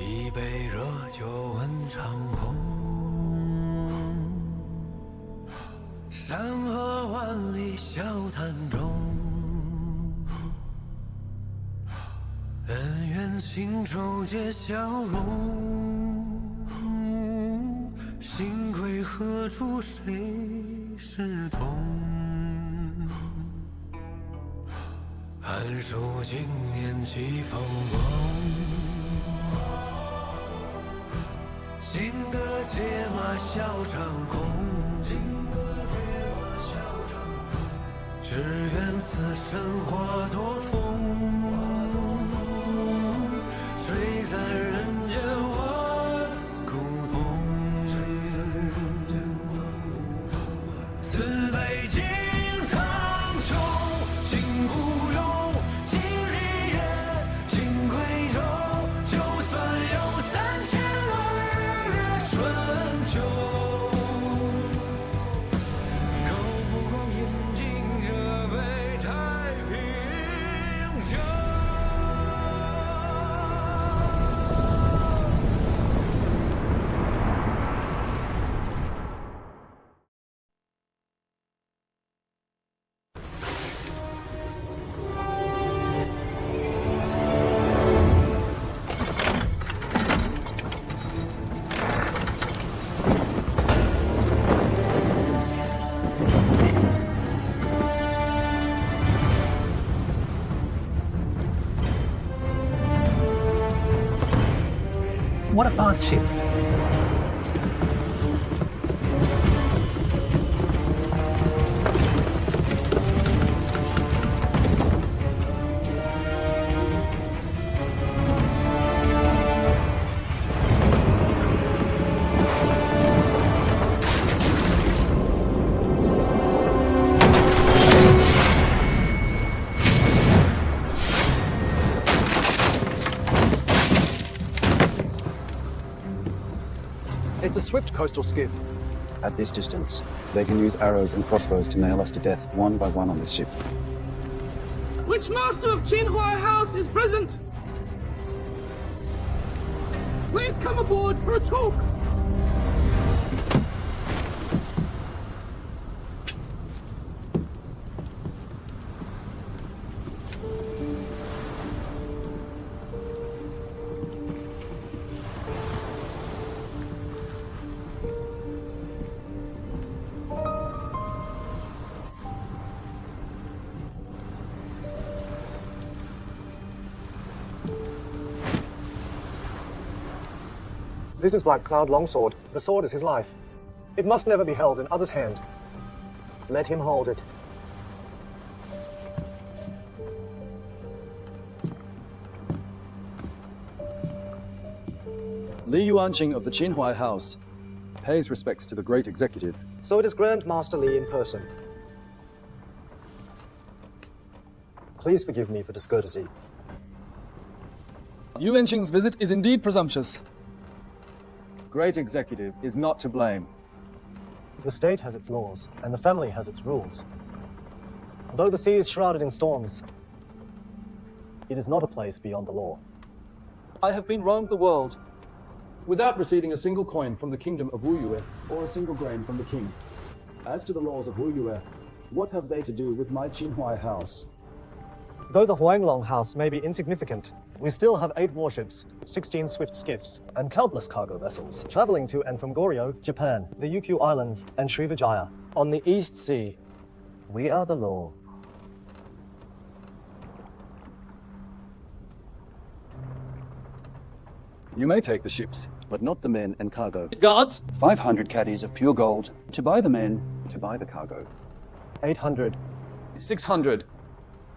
一杯热酒问长空，山河万里笑谈中，恩怨情仇皆消融。心归何处谁是同？寒暑经年几风光，金戈铁马笑长空。只愿此生化作风，吹散人间万古痛。此北京苍穹，今孤勇，今离别，今归舟。就算有3000个日月春秋，够不够饮尽这杯太平酒？What a fast ship. It's a swift coastal skiff. At this distance, they can use arrows and crossbows to nail us to death one by one on this ship. Which master of Qinhua House is present? Please come aboard for a talk. This is Black Cloud Longsword. The sword is his life. It must never be held in others' hand. Let him hold it. Li Yuanqing of the Qinhuai House pays respects to the great executive. So it is Grand Master Li in person. Please forgive me for discourtesy. Yuanqing's visit is indeed presumptuous. Great executive is not to blame. The state has its laws, and the family has its rules. Though the sea is shrouded in storms, it is not a place beyond the law. I have been roamed the world. Without receiving a single coin from the kingdom of Wuyue, or a single grain from the king. As to the laws of Wuyue, what have they to do with my Qinhuai house? Though the Huanglong House may be insignificant, we still have 8 warships, 16 swift skiffs, and countless cargo vessels, traveling to and from Goryeo, Japan, the Ryukyu Islands, and Srivijaya. On the East Sea, we are the law. You may take the ships, but not the men and cargo. Guards! 500 caddies of pure gold to buy the men, to buy the cargo. 800. 600.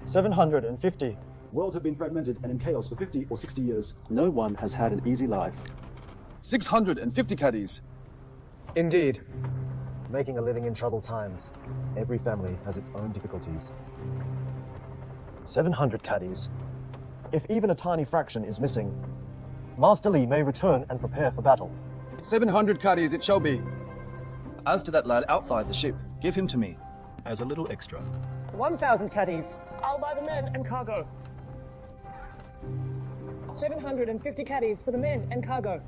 750. Worlds have been fragmented and in chaos for 50 or 60 years. No one has had an easy life. 650 caddies. Indeed. Making a living in troubled times. Every family has its own difficulties. 700 caddies. If even a tiny fraction is missing, Master Li may return and prepare for battle. 700 caddies it shall be. As to that lad outside the ship, give him to me, as a little extra. 1,000 caddies. I'll buy the men and cargo. 750 caddies for the men and cargo.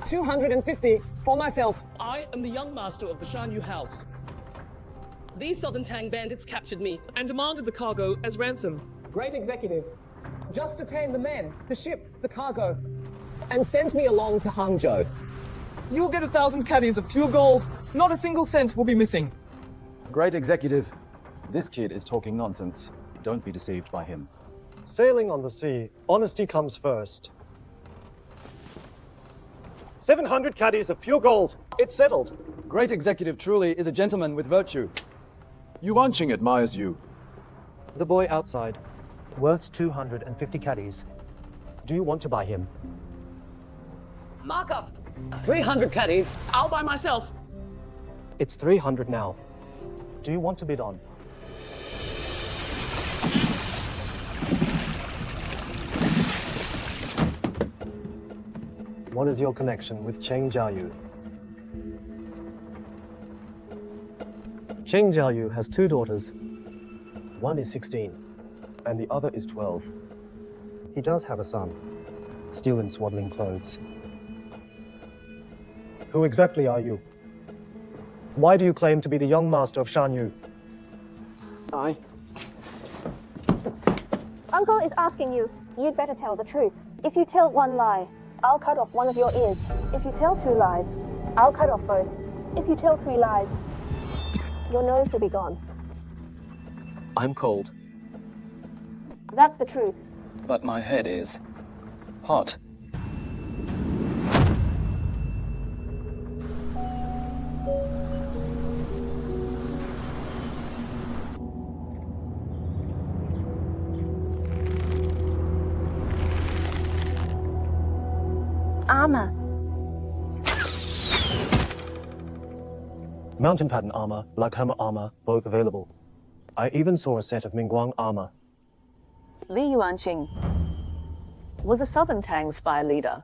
250 for myself. I am the young master of the Shan Yu house. These Southern Tang bandits captured me and demanded the cargo as ransom. Great executive. Just detain the men, the ship, the cargo, and send me along to Hangzhou. You'll get 1,000 caddies of pure gold. Not a single cent will be missing. Great executive. This kid is talking nonsense. Don't be deceived by him. Sailing on the sea, honesty comes first. 700 caddies of pure gold. It's settled. Great executive truly is a gentleman with virtue. Yuanqing admires you. The boy outside, worth 250 caddies. Do you want to buy him? Mark up. 300 caddies. I'll buy myself. It's 300 now. Do you want to bid on? What is your connection with Cheng Jiayu? Cheng Jiayu has two daughters. One is 16, and the other is 12. He does have a son, still in swaddling clothes. Who exactly are you? Why do you claim to be the young master of Shan Yu? Uncle is asking you. You'd better tell the truth. If you tell one lie, I'll cut off one of your ears. If you tell two lies, I'll cut off both. If you tell three lies, your nose will be gone. I'm cold. That's the truth. But my head is hot. Armor. Mountain pattern armor, like helmet armor, both available. I even saw a set of Mingguang armor. Li Yuanqing was a Southern Tang spy leader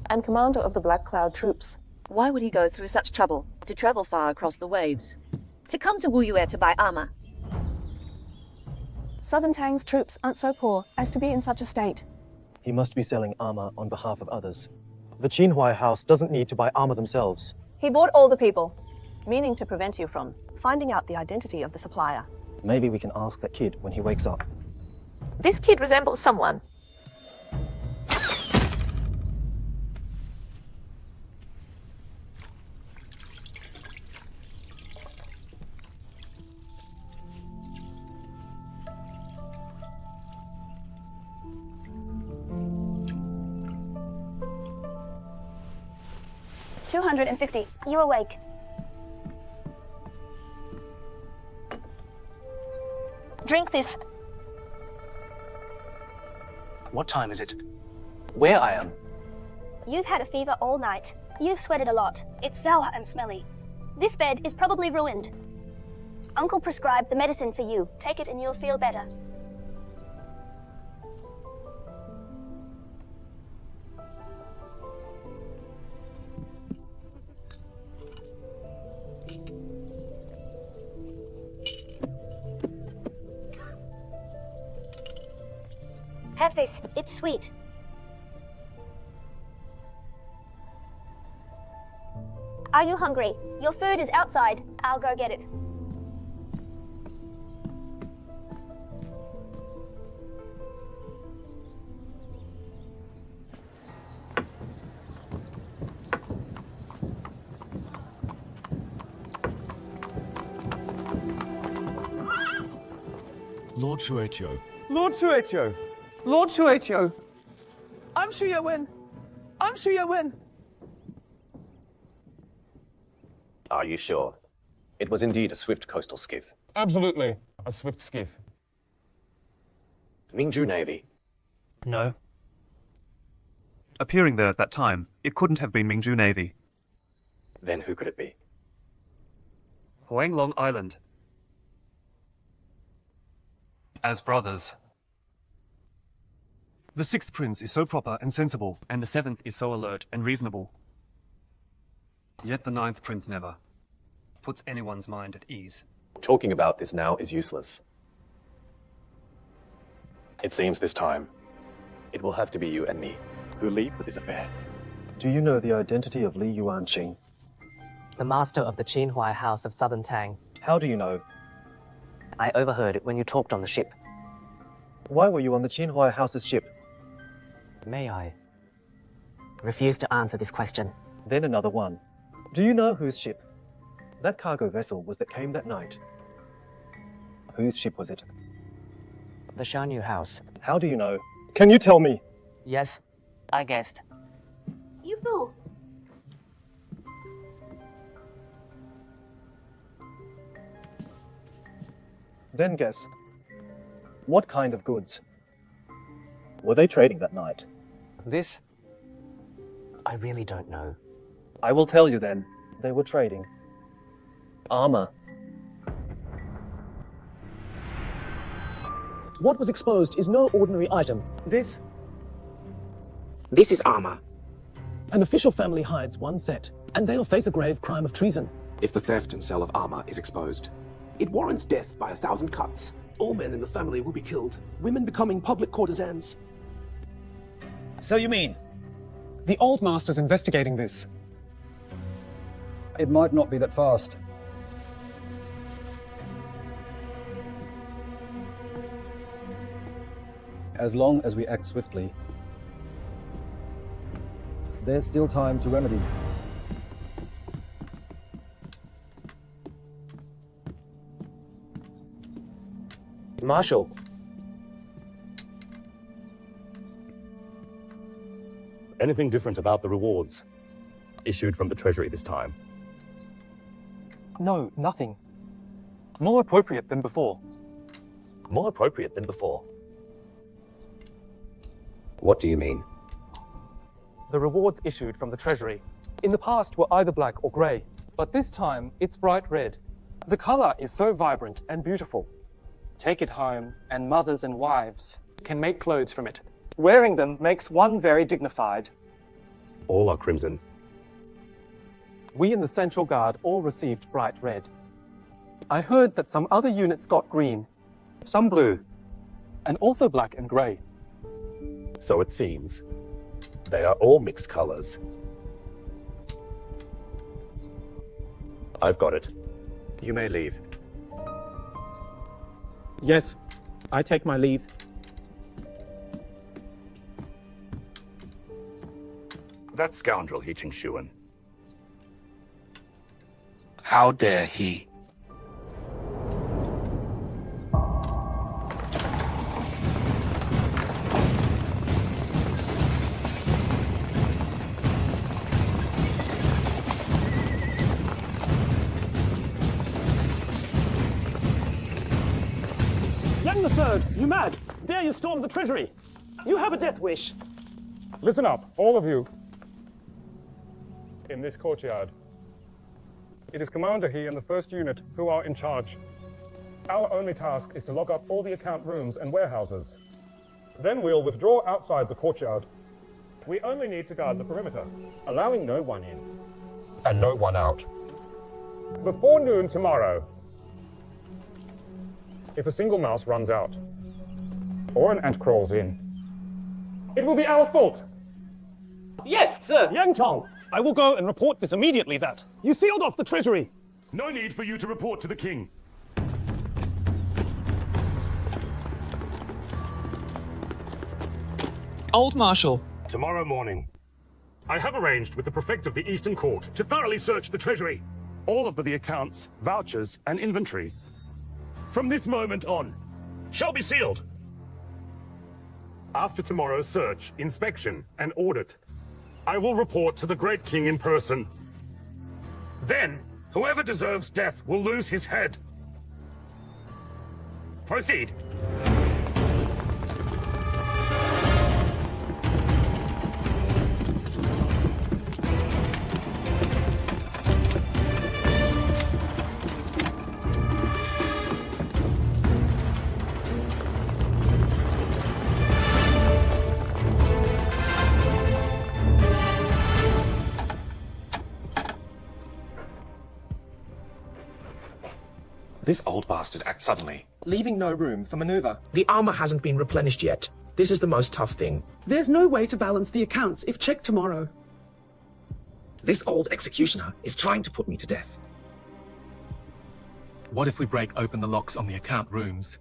and commander of the Black Cloud troops. Why would he go through such trouble to travel far across the waves? To come to Wuyue to buy armor. Southern Tang's troops aren't so poor as to be in such a state. He must be selling armor on behalf of others. The Qinhuai house doesn't need to buy armor themselves. He bought all the people, meaning to prevent you from finding out the identity of the supplier. Maybe we can ask that kid when he wakes up. This kid resembles someone. $250. You awake? Drink this. What time is it? Where I am? You've had a fever all night. You've sweated a lot. It's sour and smelly. This bed is probably ruined. Uncle prescribed the medicine for you. Take it and you'll feel better. Have this. It's sweet. Are you hungry? Your food is outside. I'll go get it. Lord Shueqiu. Lord Shueqiu. Lord Shueqiu. I'm Xu Yewen. I'm Xu Yewen. Are you sure? It was indeed a swift coastal skiff. Absolutely. A swift skiff. Mingzhu Navy. No. Appearing there at that time, it couldn't have been Mingzhu Navy. Then who could it be? Huanglong Island. As brothers. The sixth prince is so proper and sensible, and the seventh is so alert and reasonable. Yet the ninth prince never puts anyone's mind at ease. Talking about this now is useless. It seems this time, It will have to be you and me who leave for this affair. Do you know the identity of Li Yuanqing? The master of the Qinhuai House of Southern Tang. How do you know? I overheard it when you talked on the ship. Why were you on the Qinhuai House's ship? May I? Refuse to answer this question. Then another one. Do you know whose ship? That cargo vessel was that came that night. Whose ship was it? The Shanyu House. How do you know? Can you tell me? Yes, I guessed. You fool! Then guess. What kind of goods? Were they trading that night? This? I really don't know. I will tell you then. They were trading armor. What was exposed is no ordinary item. This is armor. An official family hides one set, and they'll face a grave crime of treason. If the theft and sale of armor is exposed, it warrants death by 1,000 cuts. All men in the family will be killed, women becoming public courtesans. So you mean the old master's investigating this? It might not be that fast. As long as we act swiftly, there's still time to remedy. Marshal. Anything different about the rewards issued from the treasury this time? No, nothing. More appropriate than before. More appropriate than before. What do you mean? The rewards issued from the treasury in the past were either black or grey, but this time it's bright red. The color is so vibrant and beautiful. Take it home, and mothers and wives can make clothes from it. Wearing them makes one very dignified. All are crimson. We in the Central Guard all received bright red. I heard that some other units got green, some blue, and also black and grey. So it seems. They are all mixed colors. I've got it. You may leave. Yes, I take my leave. That scoundrel He Shuan. How dare he? Yang the Third, you mad? Dare you storm the treasury? You have a death wish. Listen up, all of you. In this courtyard. It is Commander He and the first unit who are in charge. Our only task is to lock up all the account rooms and warehouses. Then we'll withdraw outside the courtyard. We only need to guard the perimeter, allowing no one in. And no one out. Before noon tomorrow, if a single mouse runs out, or an ant crawls in, it will be our fault. Yes, sir. Yang Tong, I will go and report this immediately that you sealed off the treasury. No need for you to report to the king. Old Marshal. Tomorrow morning. I have arranged with the prefect of the Eastern Court to thoroughly search the treasury. All of the accounts, vouchers, and inventory, from this moment on, shall be sealed. After tomorrow's search, inspection, and audit, I will report to the Great King in person. Then, whoever deserves death will lose his head. Proceed. This old bastard acts suddenly, leaving no room for maneuver. The armor hasn't been replenished yet. This is the most tough thing. There's no way to balance the accounts if checked tomorrow. This old executioner is trying to put me to death. What if we break open the locks on the account rooms?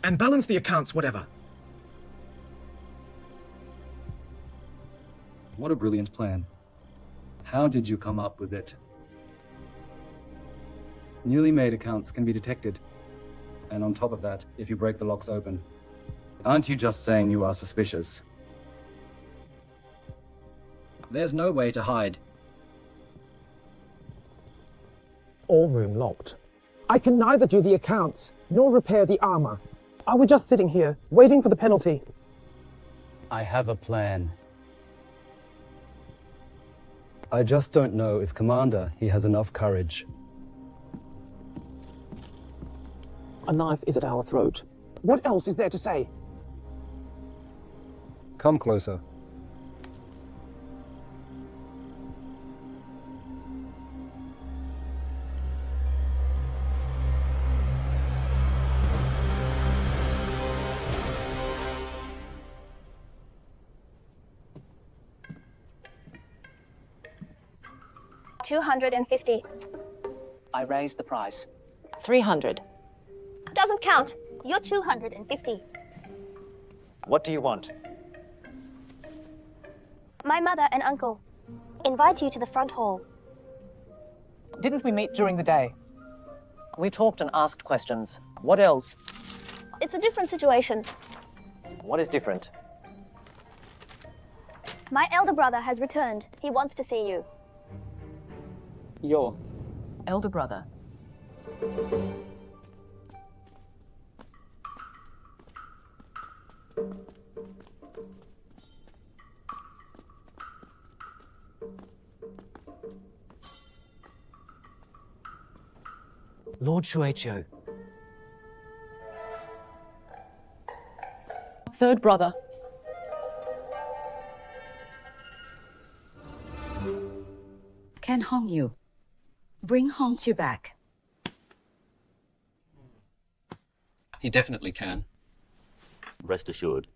And balance the accounts, whatever. What a brilliant plan. How did you come up with it? Newly made accounts can be detected. And on top of that, if you break the locks open, aren't you just saying you are suspicious? There's no way to hide. All room locked. I can neither do the accounts nor repair the armor. Are we just sitting here, waiting for the penalty? I have a plan. I just don't know if Commander, he has enough courage. A knife is at our throat. What else is there to say? Come closer. $250. I raised the price. 300. Doesn't count. You're 250. What do you want? My mother and uncle invite you to the front hall. Didn't we meet during the day? We talked and asked questions. What else? It's a different situation. What is different? My elder brother has returned. He wants to see you. Your elder brother. Lord Shueqiu. Third brother. Qian Hongchu. Bring Hongchu back. He definitely can. Rest assured.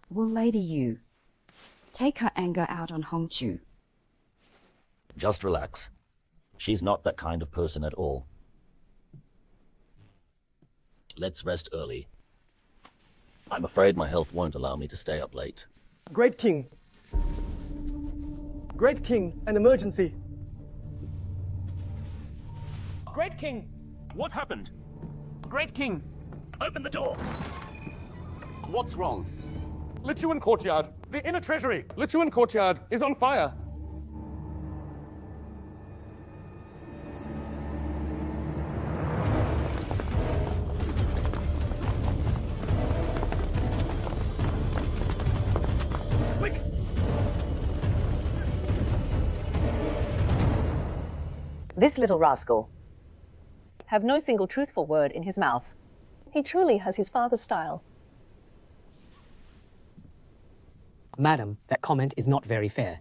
Will Lady Yu take her anger out on Hongchu? Just relax. She's not that kind of person at all. Let's rest early. I'm afraid my health won't allow me to stay up late. Great King. Great King, an emergency. Great King! What happened? Great King! Open the door! What's wrong? Lichuan Courtyard. The inner treasury. Lichuan Courtyard is on fire. Quick! This little rascal have no single truthful word in his mouth. He truly has his father's style. Madam, that comment is not very fair.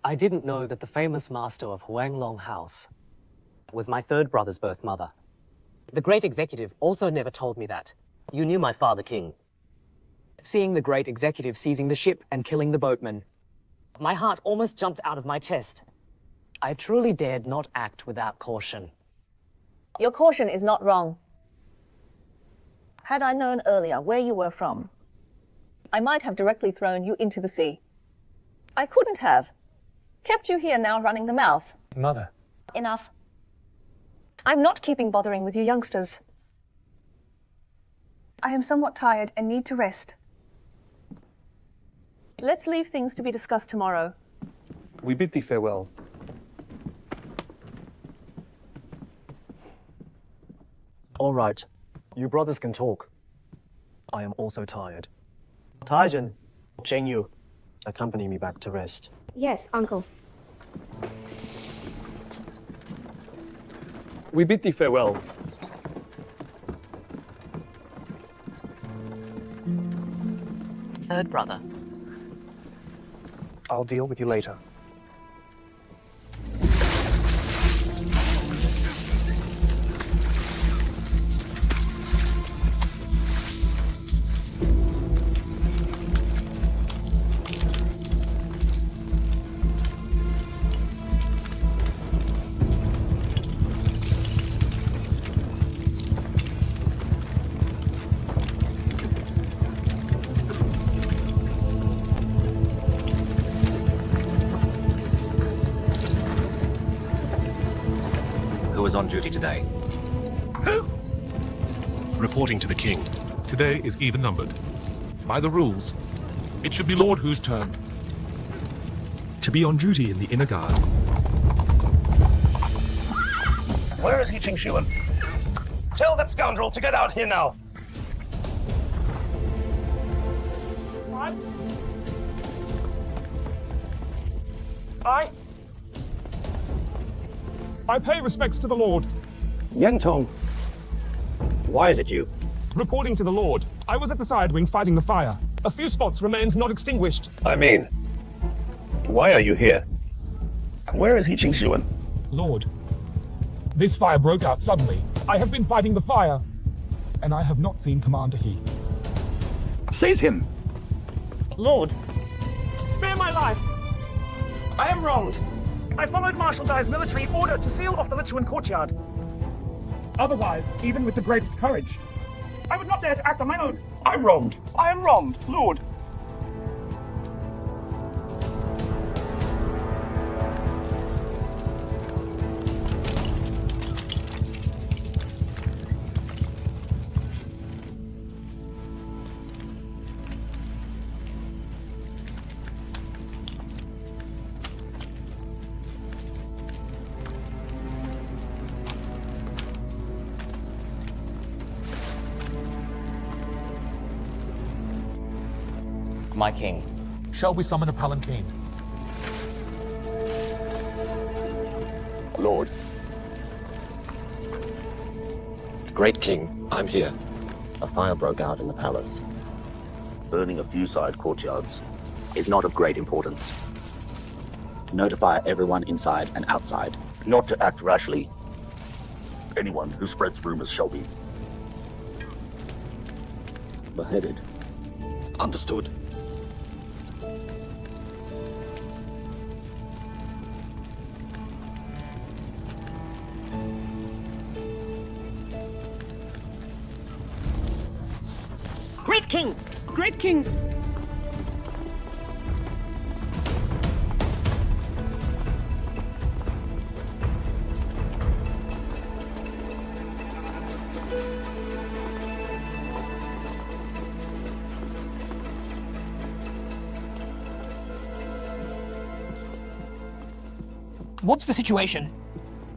I didn't know that the famous master of Huanglong House was my third brother's birth mother. The great executive also never told me that. You knew my father, King. Seeing the great executive seizing the ship and killing the boatman, my heart almost jumped out of my chest. I truly dared not act without caution. Your caution is not wrong. Had I known earlier where you were from, I might have directly thrown you into the sea. I couldn't have. Kept you here now running the mouth. Mother. Enough. I'm not keeping bothering with you youngsters. I am somewhat tired and need to rest. Let's leave things to be discussed tomorrow. We bid thee farewell. All right. You brothers can talk. I am also tired. Taijin, Zhengyu, accompany me back to rest. Yes, uncle. We bid thee farewell. Third brother. I'll deal with you later. is on duty today? Reporting to the king. Today is even-numbered. By the rules, it should be Lord Hu's turn to be on duty in the inner guard. Where is he, Qing Shuan? Tell that scoundrel to get out here now. What? I pay respects to the Lord. Yang Tong, why is it you? Reporting to the Lord, I was at the side wing fighting the fire. A few spots remained not extinguished. I mean, why are you here? Where is he, Qing Shuan? Lord, this fire broke out suddenly. I have been fighting the fire, and I have not seen Commander He. Seize him! Lord, spare my life. I am wronged. I followed Marshal Dai's military order to seal off the Lichuan courtyard. Otherwise, even with the greatest courage, I would not dare to act on my own. I'm wronged. I am wronged, Lord. My king. Shall we summon a palanquin? Lord. Great King, I'm here. A fire broke out in the palace. Burning a few side courtyards is not of great importance. Notify everyone inside and outside not to act rashly. Anyone who spreads rumors shall be beheaded. Understood. Great King! Great King! What's the situation?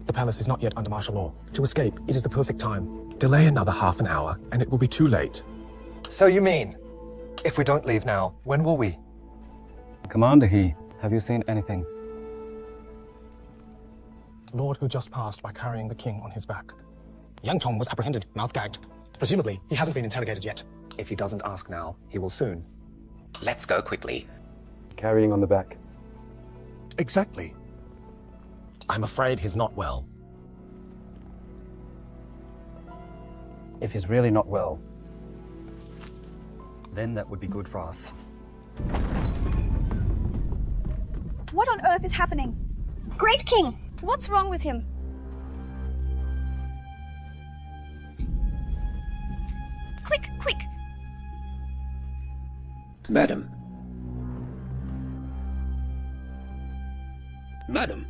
The palace is not yet under martial law. To escape, it is the perfect time. Delay another half an hour, and it will be too late. So you mean, if we don't leave now, when will we? Commander He, have you seen anything? Lord Hu just passed by carrying the king on his back. Yang Tong was apprehended, mouth gagged. Presumably, he hasn't been interrogated yet. If he doesn't ask now, he will soon. Let's go quickly. Carrying on the back. Exactly. I'm afraid he's not well. If he's really not well, then that would be good for us. What on earth is happening? Great King! What's wrong with him? Quick, quick! Madam. Madam.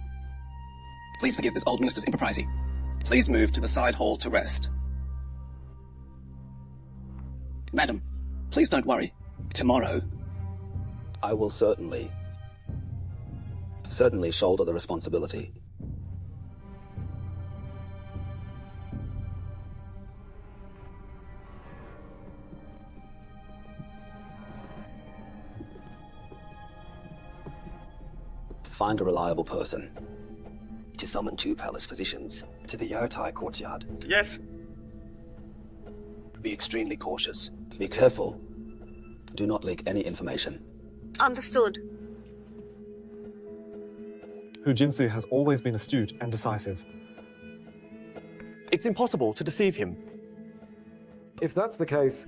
Please forgive this old minister's impropriety. Please move to the side hall to rest. Madam, please don't worry. Tomorrow, I will certainly shoulder the responsibility. Find a reliable person. To summon 2 palace physicians to the Yaotai courtyard. Yes. Be extremely cautious. Be careful. Do not leak any information. Understood. Hu Jinsi has always been astute and decisive. It's impossible to deceive him. If that's the case,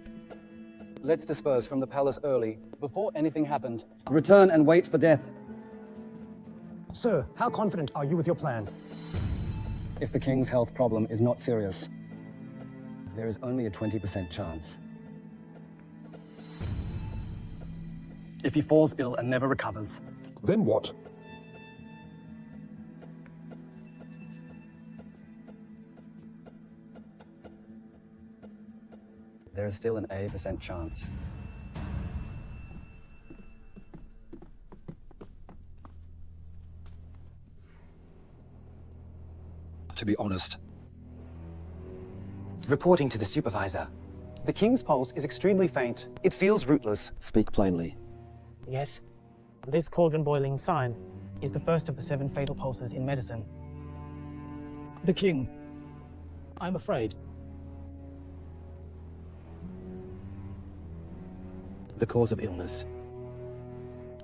Let's disperse from the palace early, before anything happened. Return and wait for death. Sir, how confident are you with your plan? If the king's health problem is not serious, there is only a 20% chance. If he falls ill and never recovers, then what? there is still an 80% chance. To be honest, Reporting to the supervisor. The king's pulse is extremely faint. It feels rootless. Speak plainly. Yes. This cauldron boiling sign is the first of the 7 fatal pulses in medicine. The king. I'm afraid. The cause of illness.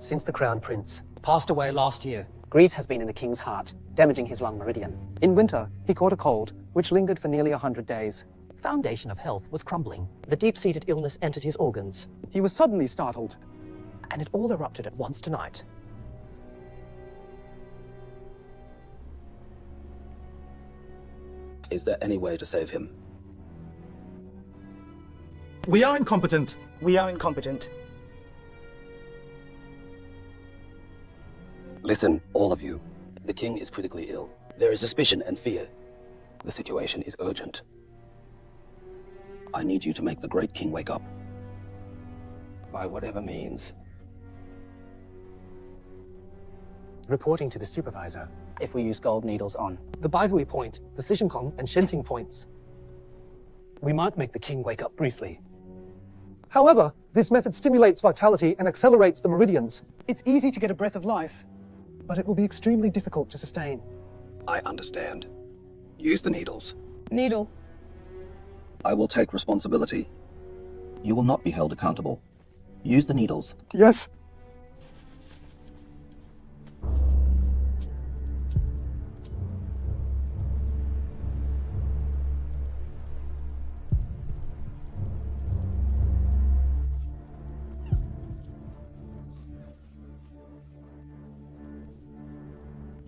Since the Crown Prince passed away last year, grief has been in the king's heart, damaging his lung meridian. In winter, he caught a cold, which lingered for nearly 100 days. Foundation of health was crumbling. The deep-seated illness entered his organs. He was suddenly startled. And it all erupted at once tonight. Is there any way to save him? We are incompetent. We are incompetent. Listen, all of you. The king is critically ill. There is suspicion and fear. The situation is urgent. I need you to make the great king wake up. By whatever means. Reporting to the supervisor. If we use gold needles on The Baivui point, the Sishinkong and Shenting points. We might make the king wake up briefly. However, this method stimulates vitality and accelerates the meridians. It's easy to get a breath of life, but it will be extremely difficult to sustain. I understand. Use the needles. Needle. I will take responsibility. You will not be held accountable. Use the needles. Yes.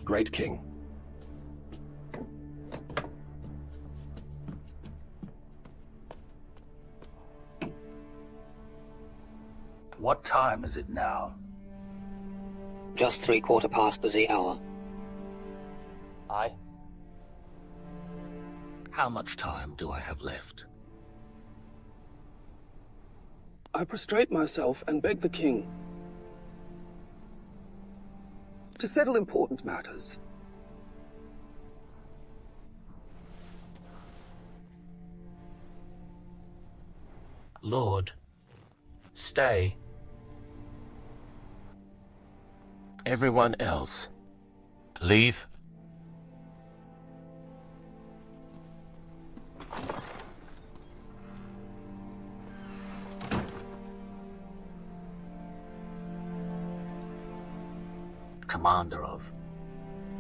Great king. What time is it now? just 3/4 past the Z hour. Aye. How much time do I have left? I prostrate myself and beg the king to settle important matters. Lord, stay. Everyone else, leave. Commander of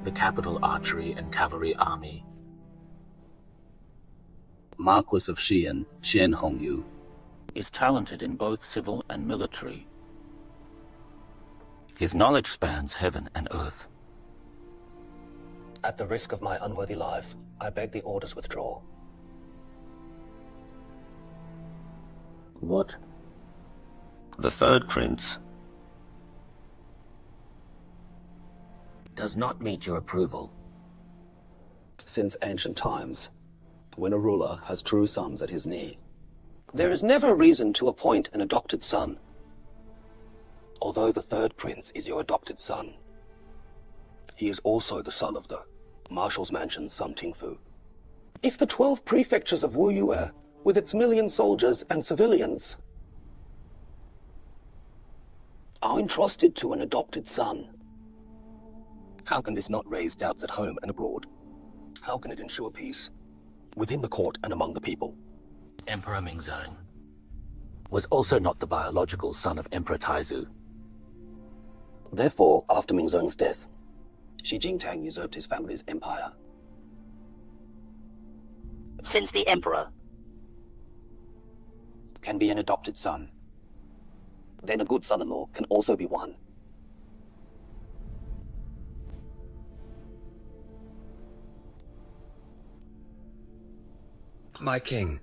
the Capital Archery and Cavalry Army, Marquis of Qian, Qian Hongchu, is talented in both civil and military. His knowledge spans heaven and earth. At the risk of my unworthy life, I beg the orders withdraw. What? The third prince does not meet your approval. Since ancient times, when a ruler has true sons at his knee, There is never reason to appoint an adopted son. although the third prince is your adopted son, he is also the son of the Marshal's Mansion Sum Tingfu. If the 12 prefectures of Wuyue, with its million soldiers and civilians, are entrusted to an adopted son, how can this not raise doubts at home and abroad? How can it ensure peace within the court and among the people? Emperor Mingzong was also not the biological son of Emperor Taizu. Therefore, after Mingzong's death, Xi Jingtang usurped his family's empire. Since the Emperor Can be an adopted son, then a good son-in-law can also be one. My king,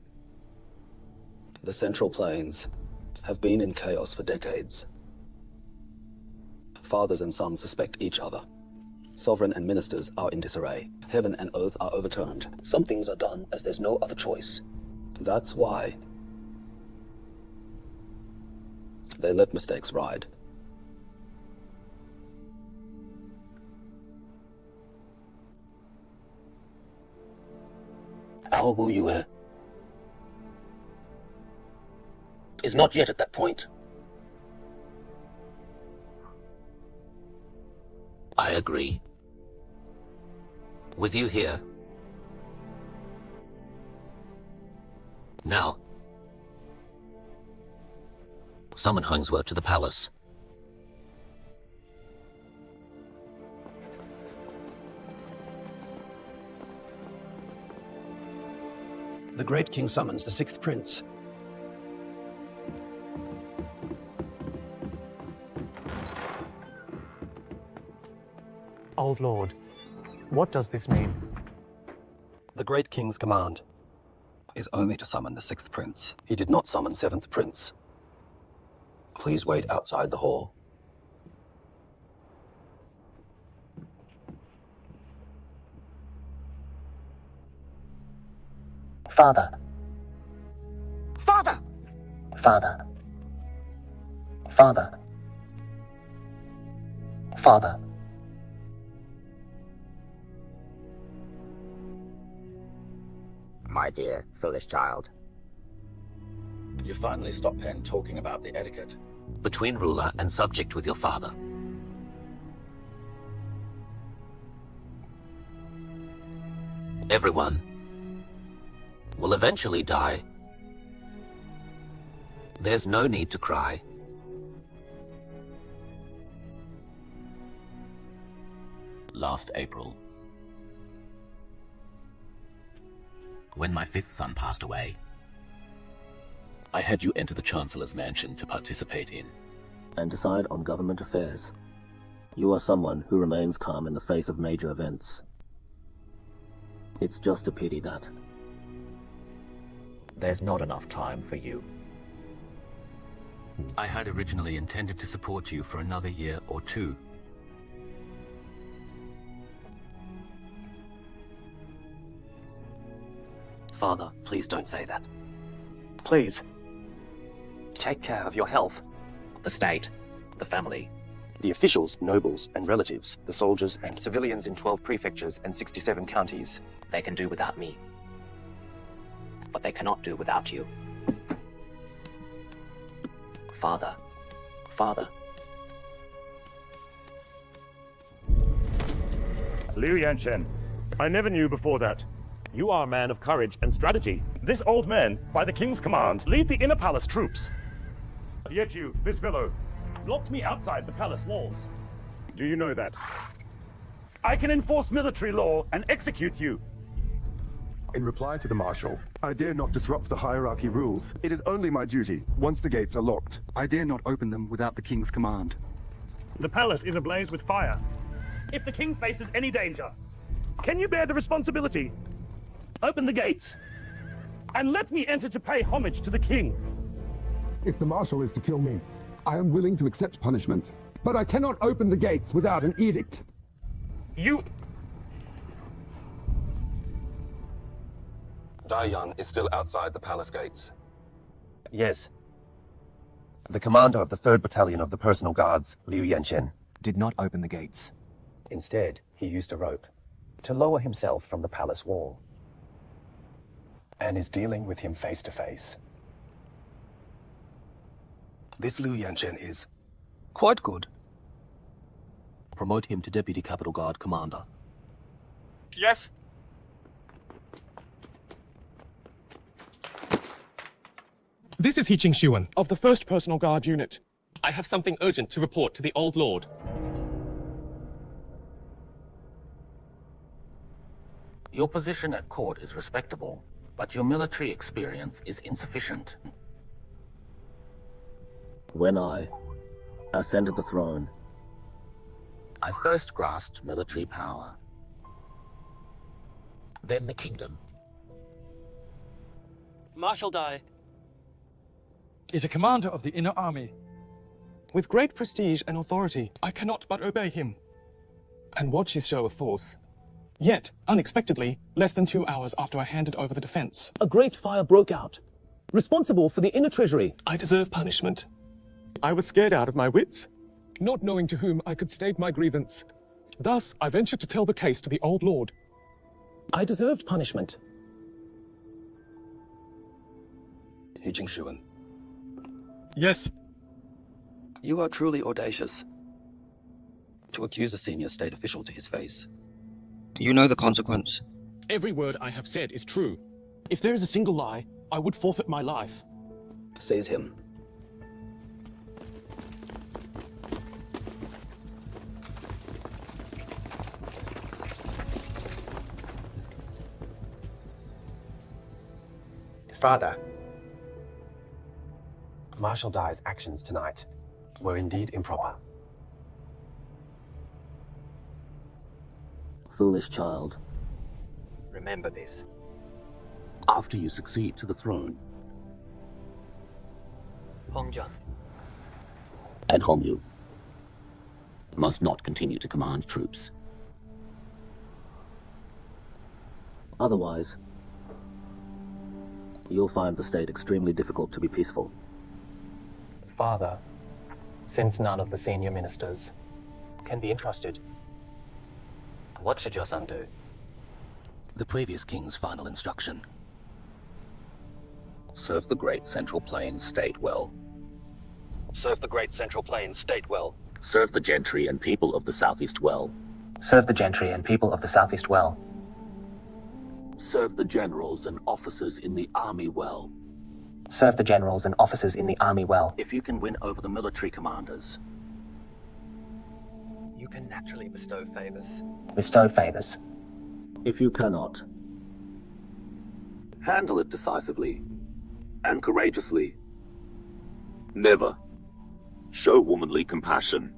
the Central Plains have been in chaos for decades. Fathers and sons suspect each other. Sovereign and ministers are in disarray. Heaven and earth are overturned. Some things are done as there's no other choice. That's why They let mistakes ride. Our Wuyue is not yet at that point. I agree. With you here. Now, summon Hongzu to the palace. The Great King summons the 6th Prince. Old Lord, what does this mean? The Great King's command is only to summon the 6th Prince. He did not summon 7th Prince. Please wait outside the hall. Father. Father! Father. Father. Father. My dear, foolish child. You finally stopped Pen talking about the etiquette. Between ruler and subject with your father. Everyone will eventually die. There's no need to cry. Last April, when my 5th son passed away, I had you enter the Chancellor's mansion to participate in and decide on government affairs. You are someone who remains calm in the face of major events. It's just a pity that there's not enough time for you. I had originally intended to support you for another year or 2. Father, please don't say that. Please. Take care of your health. The state, the family, the officials, nobles, and relatives, the soldiers and civilians in 12 prefectures and 67 counties. They can do without me. But they cannot do without you. Father. Father. Liu Yanchen, I never knew before that. You are a man of courage and strategy. This old man, by the king's command, lead the inner palace troops. Yet you, this fellow, locked me outside the palace walls. Do you know that? I can enforce military law and execute you. In reply to the Marshal, I dare not disrupt the hierarchy rules. It is only my duty, once the gates are locked. I dare not open them without the King's command. The palace is ablaze with fire. If the king faces any danger, can you bear the responsibility? Open the gates, and let me enter to pay homage to the king. If the Marshal is to kill me, I am willing to accept punishment. But I cannot open the gates without an edict. You... Daiyan is still outside the palace gates. Yes. The commander of the 3rd Battalion of the Personal Guards, Liu Yanchen, did not open the gates. Instead, he used a rope to lower himself from the palace wall, and is dealing with him face to face. This Liu Yanchen is quite good. Promote him to Deputy Capital Guard Commander. Yes. This is He-Ching Xuan of the 1st Personal Guard Unit. I have something urgent to report to the Old Lord. Your position at court is respectable, but your military experience is insufficient. When I ascended the throne, I first grasped military power, then the kingdom. Marshal Dai is a commander of the inner army. With great prestige and authority, I cannot but obey him and watch his show of force. Yet, unexpectedly, less than 2 hours after I handed over the defense, a great fire broke out, responsible for the inner treasury. I deserve punishment. I was scared out of my wits, not knowing to whom I could state my grievance. Thus, I ventured to tell the case to the old lord. I deserved punishment. Hu Jingshuan, Yes. you are truly audacious to accuse a senior state official to his face. You know the consequence. Every word I have said is true. If there is a single lie, I would forfeit my life. Seize him. Father, Marshal Dai's actions tonight were indeed improper. Foolish child. Remember this. After you succeed to the throne, Hongjian. and Hongyu must not continue to command troops. Otherwise, you'll find the state extremely difficult to be peaceful. Father, since none of the senior ministers Can be entrusted. What should your son do? The previous king's final instruction. Serve the great Central Plains state well. Serve the great Central Plains state well. Serve the gentry and people of the Southeast well. Serve the gentry and people of the Southeast well. Serve the generals and officers in the army well. Serve the generals and officers in the army well. If you can win over the military commanders, You can naturally bestow favors. Bestow favors. if you cannot, handle it decisively and courageously. Never show womanly compassion.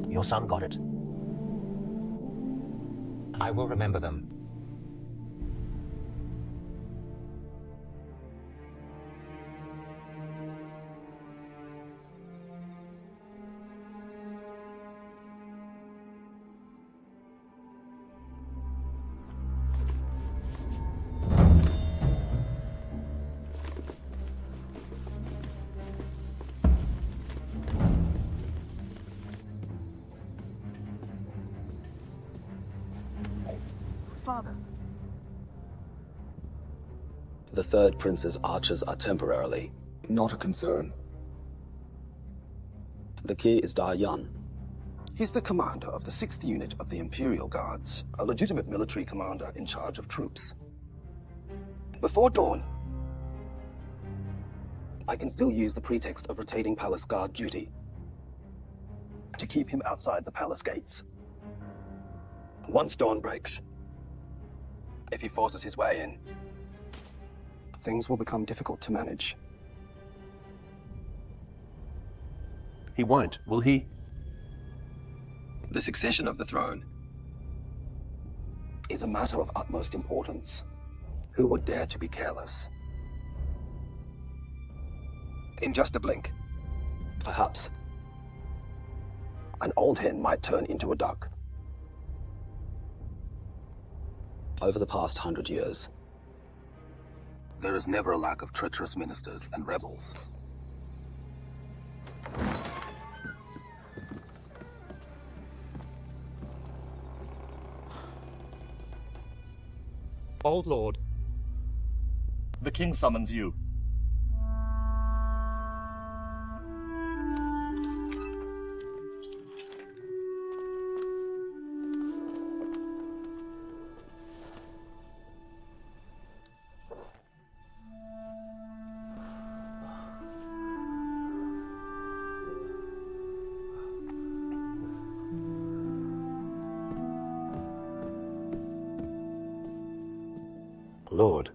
Your son got it. I will remember them. Father. The third prince's archers are temporarily not a concern. The key is Da Yan. He's the commander of the 6th unit of the Imperial Guards, a legitimate military commander in charge of troops. Before dawn, I can still use the pretext of retaining palace guard duty to keep him outside the palace gates. Once dawn breaks, if he forces his way in, things will become difficult to manage. He won't, will he? The succession of the throne is a matter of utmost importance. Who would dare to be careless? In just a blink, perhaps, an old hen might turn into a duck. Over the past 100 years, there is never a lack of treacherous ministers and rebels. Old Lord, the king summons you. Lord,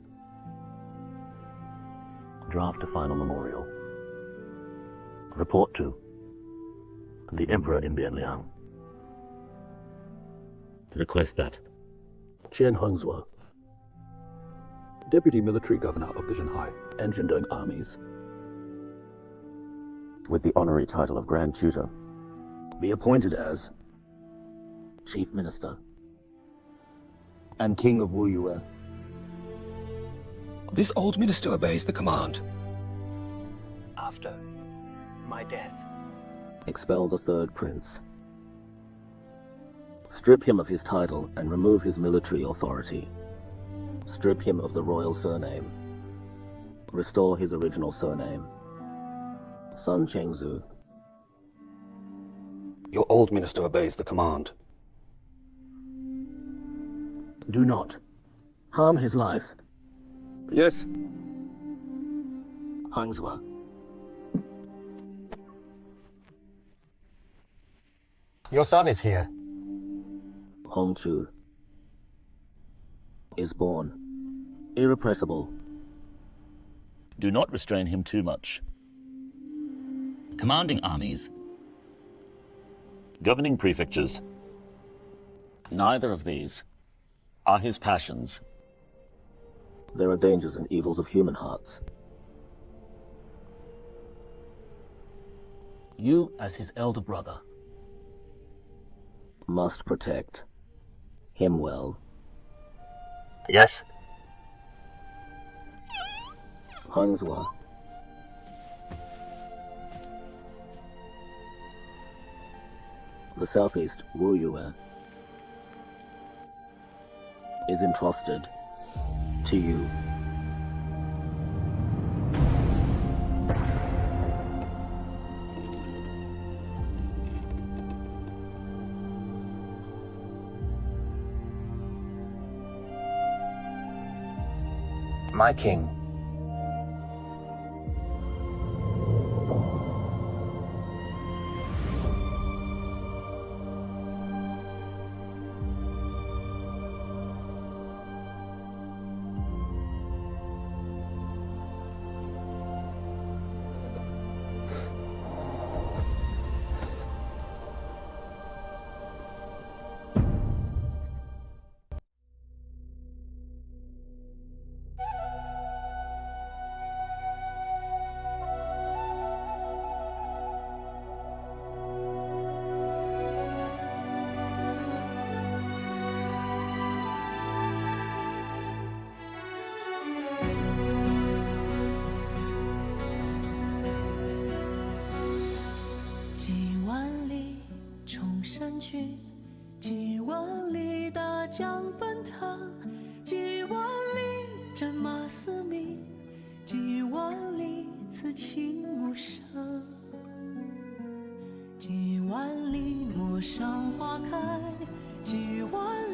draft a final memorial. Report to the Emperor in Bianliang. Request that Qian Hongchu, Deputy Military Governor of the Shanghai and Shandong armies, with the honorary title of Grand Tutor, be appointed as Chief Minister. And King of Wuyue. This old minister obeys the command. After my death. Expel the third prince. Strip him of his title and remove his military authority. Strip him of the royal surname. Restore his original surname. Sun Chengzu. Your old minister obeys the command. Do not harm his life. Yes. Hangzhou. Your son is here. Hongchu is born. Irrepressible. Do not restrain him too much. Commanding armies. Governing prefectures. Neither of these are his passions. There are dangers and evils of human hearts. You, as his elder brother, must protect him well. Yes. Hangzhou. The southeast Wuyue is entrusted to you. My king.几万里大江奔腾，几万里战马嘶鸣，几万里此情无声，几万里陌上花开，几万